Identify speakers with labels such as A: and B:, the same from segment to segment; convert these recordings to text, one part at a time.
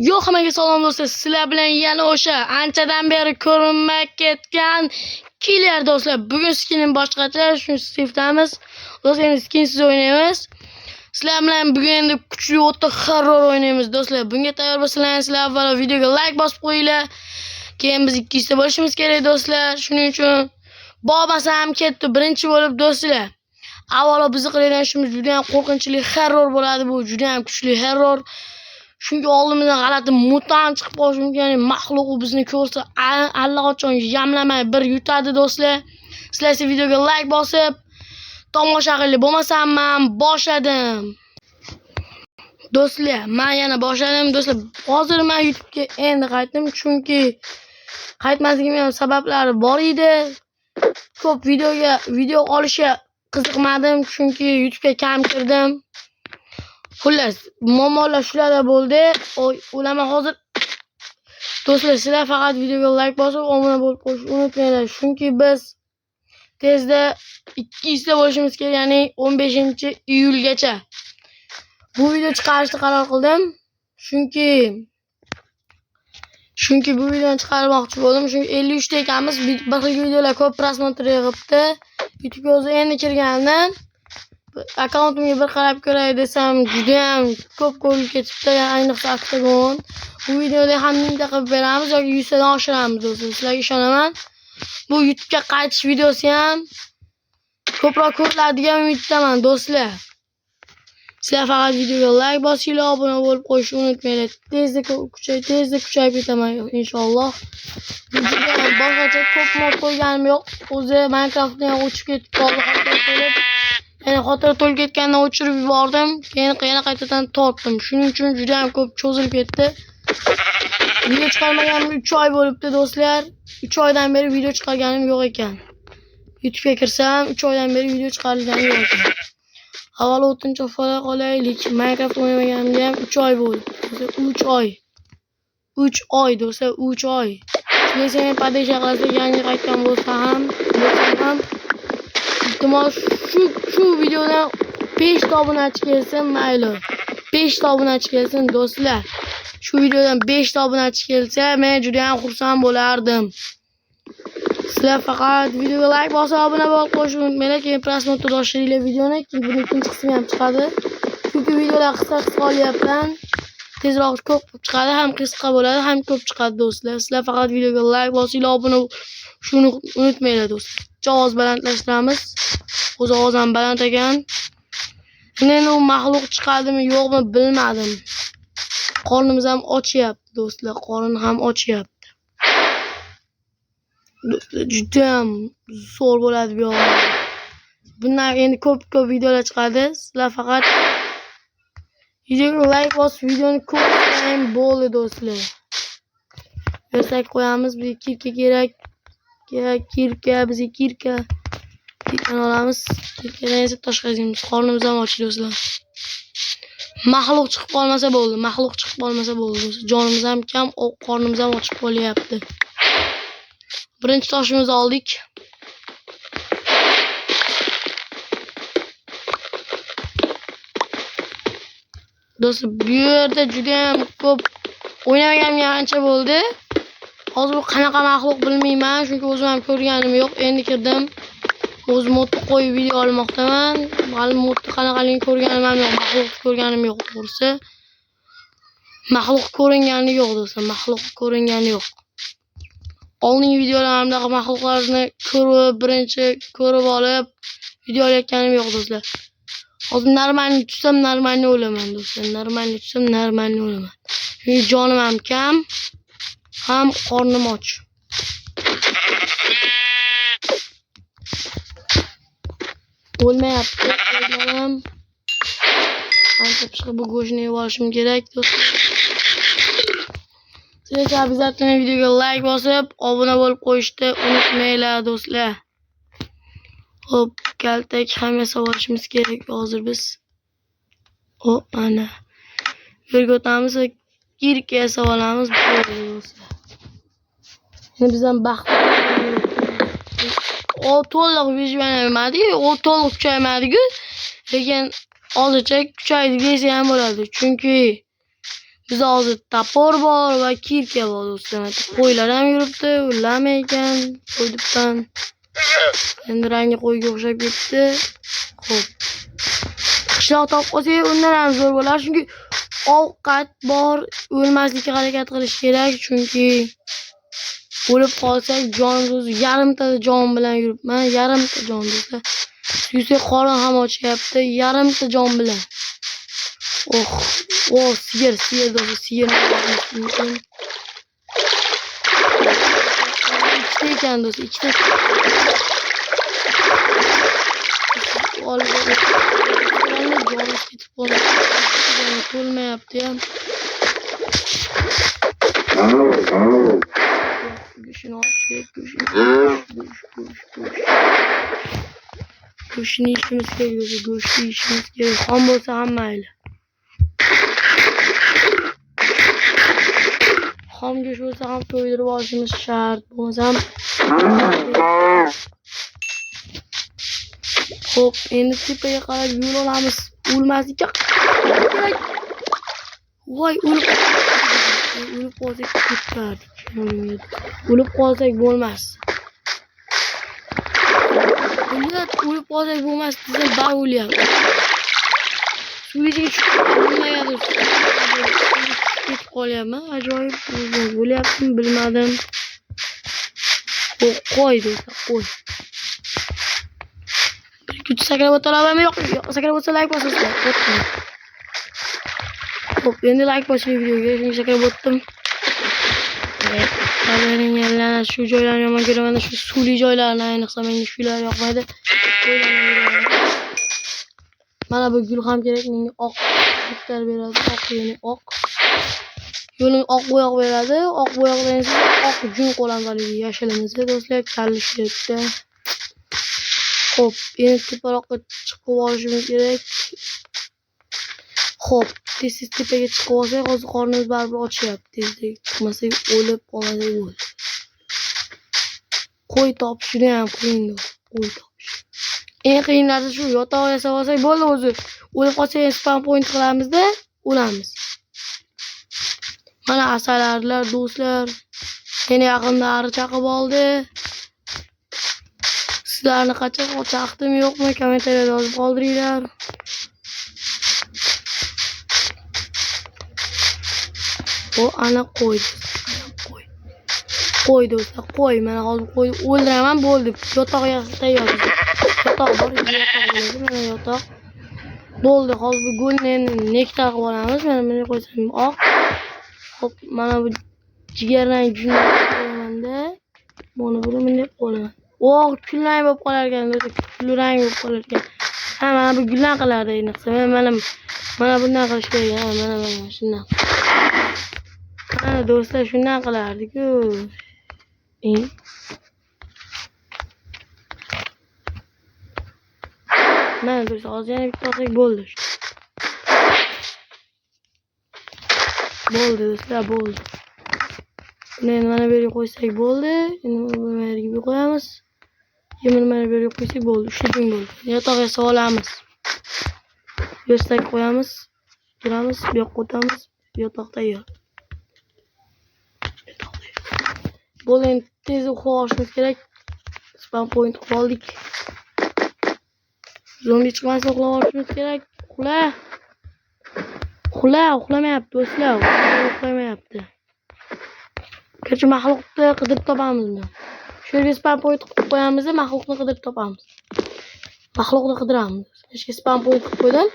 A: Yo'q, hammaga salom do'stlar. Sizlar bilan yana o'sha anchadan beri ko'rinmay ketgan killer do'stlar. Bugun skinim boshqacha, shuni siftamiz. Do'stlar, endi skinsiz o'ynaymiz. Sizlar bilan bugun endi kuchli o'ta horror o'ynaymiz do'stlar. Bunga tayyor bo'lsalaringiz, sizlar avvalo videoga like bosib qo'yinglar. Keyin biz ikkita bo'lishimiz kerak do'stlar. Shuning uchun bo'lmasam ketdi birinchi bo'lib do'stlar. Avvalo bizni qiladigan ishimiz juda ham qo'rqinchli horror bo'ladi bu, juda ham kuchli horror. Chunki oldimizdan g'alati mutant chiqib qolishi mumkin. Ya'ni maxluq u bizni ko'rsa allaqachon yamlamay bir yutadi do'stlar. Sizlar esa videoga like bosib tomosha qilinglar. Bo'lmasam men boshladim. Do'stlar, men yana boshladim do'stlar. Hozir men YouTube'ga endi qaytdim, chunki qaytmasligimning ham sabablari bor edi. Ko'p video olishga qiziqmadim, chunki YouTube'ga kam kirdim. Xullas, muammolar shularda bo'ldi. Ularni hozir do'stlar, sizlar faqat videoga like bosib, obuna bo'lib qo'yishni unutmanglar. Chunki biz tezda 200 ta bo'lishimiz kerak, ya'ni 15-iyulgacha. Bu video chiqarishni qaror qildim. Chunki bu videoni chiqarmoqchi bo'ldim. Chunki 53 ta ekanmiz. Bir xil videolar ko'p prosmotr yig'ibdi. YouTube'ga o'zi endi kirgandan akkauntimga bir qarab ko'ray desam, juda ham ko'p ko'rilib ketibdi, ayniqsa oktagon. Bu videoni ham 1000 ta qilib beramiz yoki 100 tadan oshiramiz do'stlar. Sizlarga ishonaman. Bu YouTube'ga qaytish videosi ham ko'proq ko'riladigan umiddaman do'stlar. Sizlar faqat videoga like bosinglar, obuna bo'lib qo'yishni unutmanglar. Tezda kuchayib ketaman inshaalloh. Videoga boshqacha ko'p mod qo'yganim yo'q. O'zi Minecraftni ham o'chib ketib qoldi, ya'ni xotira to'lib ketgandan o'chirib yubordim, keyin yana qaytadan tortdim. Shuning uchun juda ham ko'p cho'zilib ketdi. Video chiqarmaganim 3 oy bo'libdi do'stlar. 3 oydan beri video chiqarganim yo'q ekan. YouTube'ga kirsam 3 oydan beri video chiqarilgani yo'q ekan. Avvalo o'tinchi qolaylik. Minecraft o'ynaganimga ham 3 oy bo'ldi. 3 oy. 3 oy do'stlar, 3 oy. Sizlar padisha qilasiz, yangi qaytgan bo'lsa ham iltimos shu videodan 5 ta obunachi kelsin, mayli. 5 ta obunachi kelsin do'stlar. Shu videodan 5 ta obunachi kelsa, men juda ham xursand bo'lardim. Sizlar faqat videoga like bosib, obuna bo'lib qo'yishni unutmanglar. Keyin prosmotr oshiringlar videoni, keyin buning ikkinchi qismi ham chiqadi. Chunki videolar qisqa olyapman. Tezroq ko'p chiqadi, ham qisqa bo'ladi, ham ko'p chiqadi do'stlar. Sizlar faqat videoga like bosinglar, obuna shuni unutmanglar do'stlar. Ovoz balandlashtiramiz. O'z ovozim baland ekan. Endi u maxluq chiqadimi, yo'qmi bilmadim. Qornimiz ham ochyapti do'stlar, qorin ham ochyapti. Do'stlar, juda ham zo'r bo'ladi bu yo'q. Bundan endi ko'p videolar chiqadi. Sizlar faqat videoga like bosib, videoni ko'ring bo'ldi do'stlar. Versak qo'yamiz, bizga kirka kerak. Bizga kirka olamiz. Kirkadan esa tosh qaziymiz. Qornimiz ham och do'stlar. Maxluq chiqib qolmasa bo'ldi. Do'stlar. Jonimiz ham kam, qornimiz ham ochib qolyapti. Birinchi toshimizni oldik. Do'stlar, bu yerda juda ham ko'p o'ynamaganimga ancha bo'ldi. Hozir bu qanaqa maxluq bilmayman, chunki o'zim ham ko'rganim yo'q. Endi kirdim. O'zim modni qo'yib video olmoqdaman. Hali modni qanaqaligini ko'rganim ham yo'q, maxluq ko'rganim yo'q to'g'risi. Maxluq ko'ringani yo'q do'stlar, maxluq ko'ringani yo'q. Oldingi videolarimda maxluqlarni birinchi ko'rib olib video olayotganim yo'q do'stlar. Hozir normalni tutsam normalni o'laman do'stlar. Chunki jonim ham kam, ham qornim och. O'lmayapti. Ancha chiqib bu go'shtni yeb olishim kerak do'stlar. Sizlar обязательно videoga like bosib, obuna bo'lib qo'yishni unutmanglar do'stlar. Xo'p, kaltak ham yasab olishimiz kerak hozir biz. Xo'p, mana. Yerga o'tamiz va kirka yasab olamiz do'stlar. Endi bizdan baxt. To'liq vijvanamadi, to'liq kuchaymadi-ku. Lekin hozircha kuchaydi desa ham bo'ladi. Chunki Biz hozir tapor bor va kirka bor do'stlar. Qo'ylar ham yuribdi, ular ekan qo'ydibdan. Endi rangi qo'yga o'xshab ketdi. Xo'p. Qishloq topib olsak, undan ham zo'r bo'lar, chunki ovqat bor, o'lmaslikka harakat qilish kerak, chunki o'lib qolsak jonimiz yarimta jon bilan yuribman, yarimta jon do'stlar. Yusuf qorin ham ochyapti, yarimta jon bilan. Sigir do'stlar, sigir mumkin. Ikkita ekan do'stlar, ikkita. Olib jonimiz ketib qoldi. To'lmayapti ham. Go'shtni olib go'shtni yeyishimiz kerak, go'shtni yeyishimiz kerak. Xom bo'lsa ham mayli. Xom go'sht bo'lsa ham to'ydirib olishimiz shart. Bo'lmasam xo'p, endi tepaga qarab yo'l olamiz. O'lmaslikka kerak. Voy, o'lib qolsak ketardik. O'lib qolsak bo'lmas. O'lib qolsak bo'lmas, bizlar bar o'lyapti. Suvga tushib ketib qolyapman. Ajoyib bo'lyaptimi, bilmadim. Qo'y do'stlar, qo'y. Kuch sakrab o'tiramanmi? Yo'q, sakrab o'tsa like bosasizlar. Xo'p, endi like bosing videoga, shunga sakrab o'tdim. Qalaringlar, shu joylarni yomon ko'raman, shu suvli joylarni, ayniqsa menga shular yoqmaydi. Mana bu gul ham kerak menga, oq gullar beradi, oq ya'ni oq. Yo'lim oq bo'yoq beradi, oq bo'yoqdan esa oq jun qo'lanlariga yashilimizga do'stlar kalishlayapti. Xo'p, endi teparoqqa chiqib olishimiz kerak. Xo'p, tez tepaga chiqib olsak, hozir qornimiz baribir ochyapti. Tezlik chiqmasak o'lib qolmasak bo'ldi. Qo'y topish juda ham qiyin do'st, qo'y topish. Eng qiyin narsa shu, yotoq yasab olsak bo'ldi o'zi. O'lib qolsak spam point qilamizda, o'lamiz. Mana asalarilar do'stlar. Yana yaqinda ari chaqib oldi. Sizlarni qachon chaqdim yo'qmi? Kommentariyada yozib qoldiringlar. Ana qo'y. Qo'y do'stlar, qo'y. Mana hozir qo'yni o'ldiraman, bo'ldi. Yotoq tayyor. Yotoq bor, mana yotoq. Bo'ldi, hozir bu gulni nektar qilib olamiz. Mana buni qo'ysam oq. Xo'p, mana bu jigarrang junni qo'yamanda. Mana buni bunday qo'yaman. Kulrang bo'lib qolar ekan, kulrang bo'lib qolar ekan. Ha, mana bu gullan qilardi ayniqsa. Mana bundan qilish kerak, mana shundan. Mana do'stlar shundan qilardik-ku. Mana do'stlar, hozir yana bitta olsak bo'ldi. Bo'ldi do'stlar, bo'ldi. Buni mana bu yerga qo'ysak bo'ldi. Endi mana bu yerga qo'yamiz. Mana bu yerga qo'ysak bo'ldi. 3 ta bo'ldi. Yotoq yasab olamiz. Yo'stak qo'yamiz. Turamiz, bu yoqqa o'tamiz. Yotoq tayyor. Bo'ldi, endi tez uxlab olishimiz kerak. Spam point qilib oldik. Zombi chiqmasa uxlab olishimiz kerak. Uxlamayapti do'stlar. Uxlamayapti. Kecha maxluqni qidirib topamiz. Shu yerga spam point qilib qo'yamiz, maxluqni qidirib topamiz. Maxluqni qidiramiz. Ishga spam point qilib qo'ydim.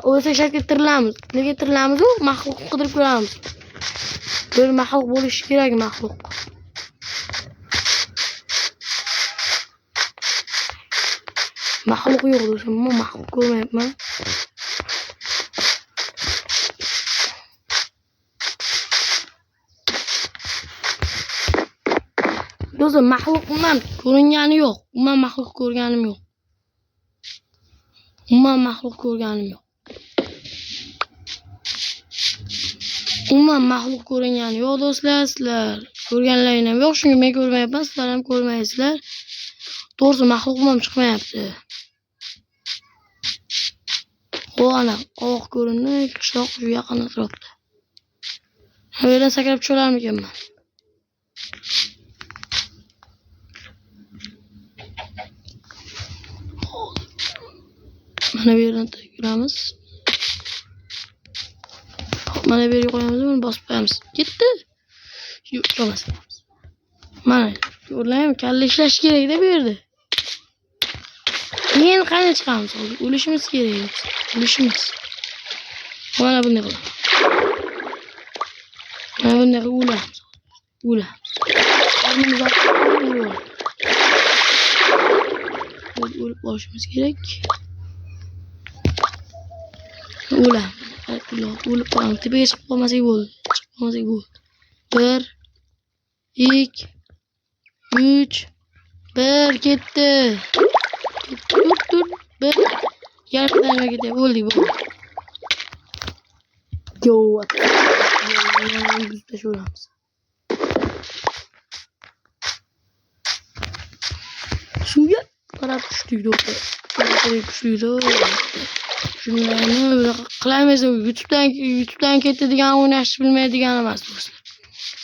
A: O'lsa shakl tirilamiz. Nega tirilamiz? Maxluqni qidirib ko'ramiz. Bir maxluq bo'lishi kerak, maxluq. Maxluq yo'q do'stlar, men maxluq ko'rmayapman. Do'stlar, maxluq umuman ko'ringani yo'q. Umuman maxluq ko'rganim yo'q. Umuman maxluq ko'rganim yo'q. Umuman maxluq ko'ringani yo'q do'stlar. Sizlar ko'rganlaringiz ham yo'q, shunga men ko'rmayapman, sizlar ham ko'rmaysizlar. To'g'risi maxluq ham chiqmayapti. Ana oq ko'rindi, qishloq shu yaqin atrofda. Bu yerdan sakrab tusholarmikanman? Mana bu yerdan yuramiz. Mana bu yerga qo'yamiz, buni bosib qo'yamiz. Ketdi. Yo'q, bo'lmas. Mana o'rlaymi? Kalla ishlash kerak-da bu yerda. Keyin qani chiqamiz? O'lishimiz kerak. O'lishimiz. Mana bunday qilamiz. Mana bunday qilib o'lamiz. O'lamiz. Qornimiz ochib o'lib olishimiz kerak. O'lamiz. O'lib qolamiz. Tepaga chiqib qolmasak bo'ldi. Chiqib qolmasak bo'ldi. 1 2 3 1 ketdi. Dur. 1 yarımdan ketdi. Bo'ldi. Yo. Biz taşıyoruz. Suya qarab kuchli doktor. Kuchli doktor. Shunlarni böyle qilamiz. YouTube'dan ketdi degan o'ynashni bilmaydigan emas do'stlar.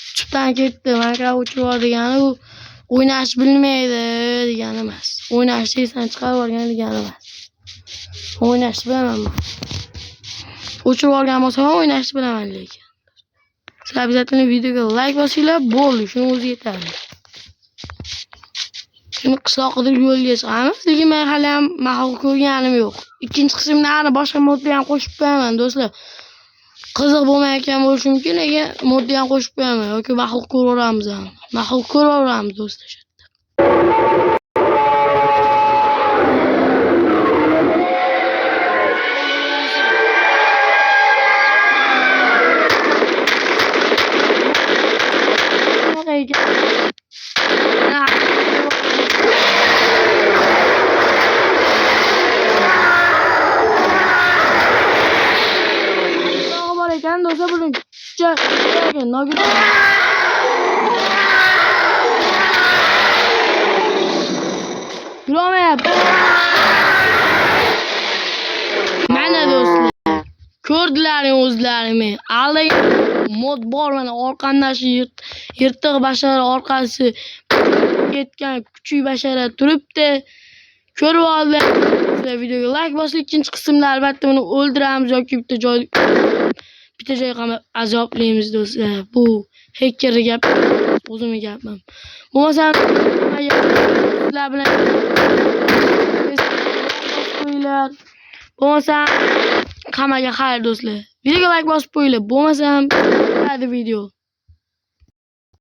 A: YouTube'dan ketdi, Minecraft o'chirib bor degani u o'ynashni bilmaydi degani emas. O'ynashni esdan chiqarib olgan degani emas. O'ynashni bilaman men. O'chirib olgan bo'lsa ham o'ynashni bilaman lekin. Sizlar обязательно videoga like bosinglar, bo'ldi, shuni o'zi yetadi. Shuni qishloqda yo'lga chiqamiz, lekin men hali ham maxluq ko'rganim yo'q. Ikkinchi qismlarni boshqa modda ham qo'shib qo'yaman do'stlar. Qiziq bo'lmayotgan bo'lishi mumkin, lekin modda ham qo'shib qo'yaman yoki maxluq ko'raveramiz ham. Maxluq ko'raveramiz do'stlar. Do'stlar buning yuramayapti. Mana do'stlar, ko'rdilaring o'zlaringmi? Aldagan mod bor, mana orqamda shu yirtiq bashara orqasi ketgan kuchli bashara turibdi. Ko'rib oldilar. Videoga like bosing, ikkinchi qismda albatta uni o'ldiramiz yoki bitta joyga qamab azoblaymiz do'stlar. Bu hacker gap, o'zimning gapim. Bo'lmasa sizlar bilan qo'yinglar. Bo'lmasa qamaga xayr do'stlar. Videoga like bosib qo'yinglar. Bo'lmasa hadi video.